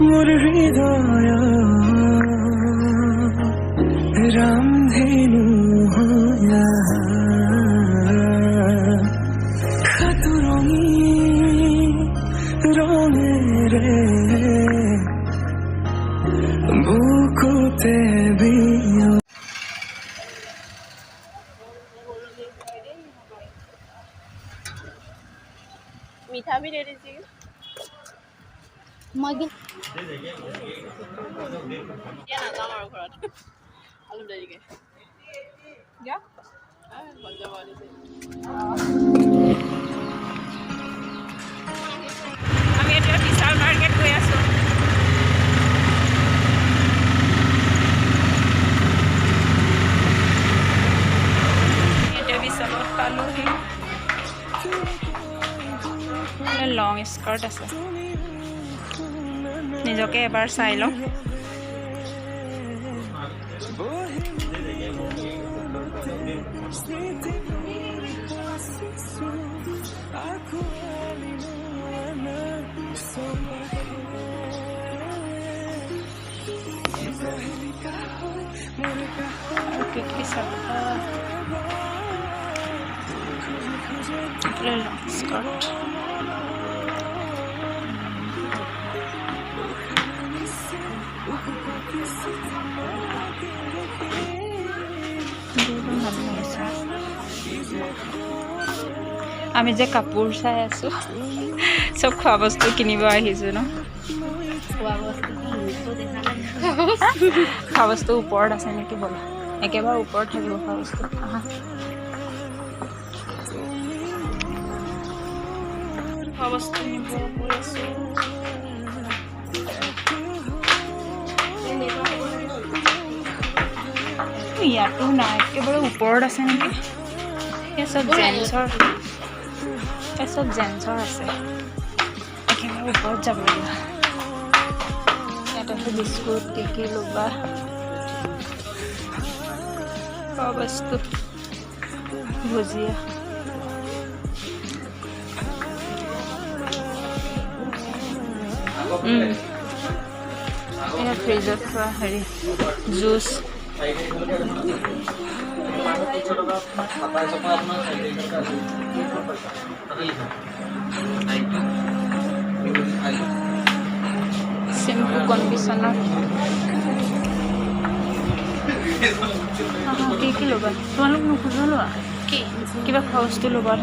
मोर हृदय रामधेनु होया खातु रंगे रे बुकुते भी मीठा भी दे दीजिए मगे क्या ना जाम और घरत आलू दे दीजिए क्या बंदा वाले से আমি এটা বিশাল মার্কেট গৈ আছো এটা বিশালত পালোহি লং স্কার্ট আছে নিজকে এবাৰ চাই লওঁ কি চাবা লং স্কাৰ্ট আমি যে কাপোৰ চাই আছো সব খোৱা বস্তু কিনিব আহিছো ন খোৱা বস্তু ওপৰত আছে নেকি বলা একেবাৰে ওপৰত থাকিব খোৱা বস্তু খোৱা বস্তু নিব গৈ আছো ইয়াতো নাই একেবাৰে ওপৰত আছে নেকি এসব জেন্সৰ আছে একেবাৰে ওপৰত যাব লাগিব ইয়াত বিস্কুট কি ল'বা খোৱা বস্তু ভুজিয়া এয়া ফ্ৰিজত থোৱা হেৰি জুচ শ্যাম্পু কণ্ডিশ্যনাৰ কি ল'বা তোমালোক নোখোজো লোৱা কি কিবা খোৱা বস্তু ল'বা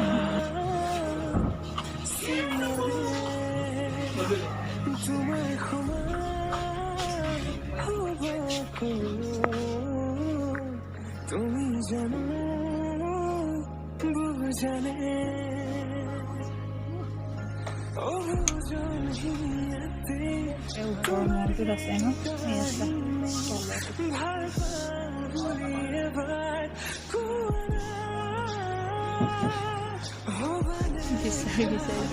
ওপৰ মলটোত আছে ন বিচাৰি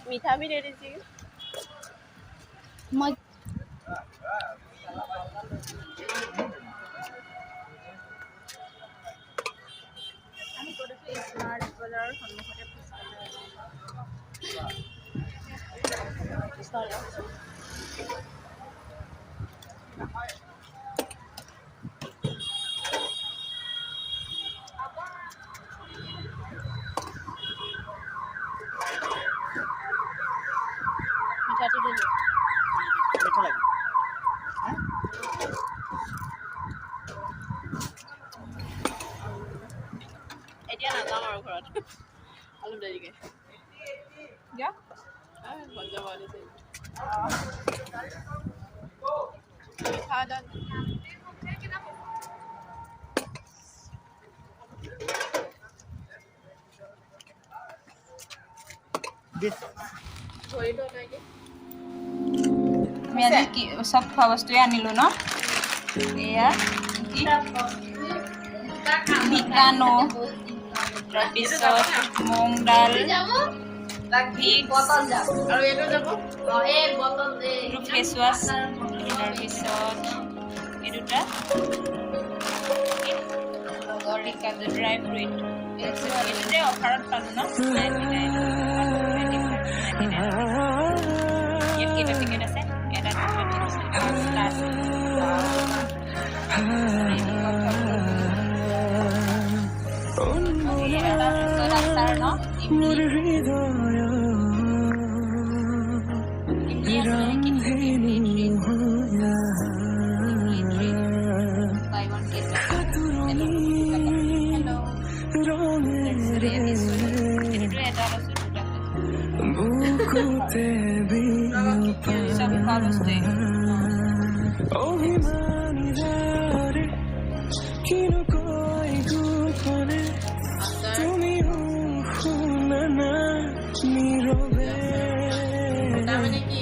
मीठा भी दे दीजिए। মই स्मार्ट बाजार सन्मुखते মিঠাটো দিলে মিঠা লাগে এতিয়া নাযাম আৰু ঘৰত অলপ দেৰিকে যা বন্ধ কৰি দিছে মিঠা দাল দিস ধৰিলো নাকি আমি আজি কি সব খোৱা বস্তুৱে আনিলো ন এয়া কি ভিকানো তাৰপিছত মুং ডাল ভিক্স আৰু এইটো যাব এইটো ফেচ ৱাছ তাৰপিছত এই দুটা কাজু ড্ৰাই ফ্ৰুইট এইটোতে অফাৰত পালো ন 99 ইয়াত কেইটা পেকেট আছে এটা তাৰমানে কি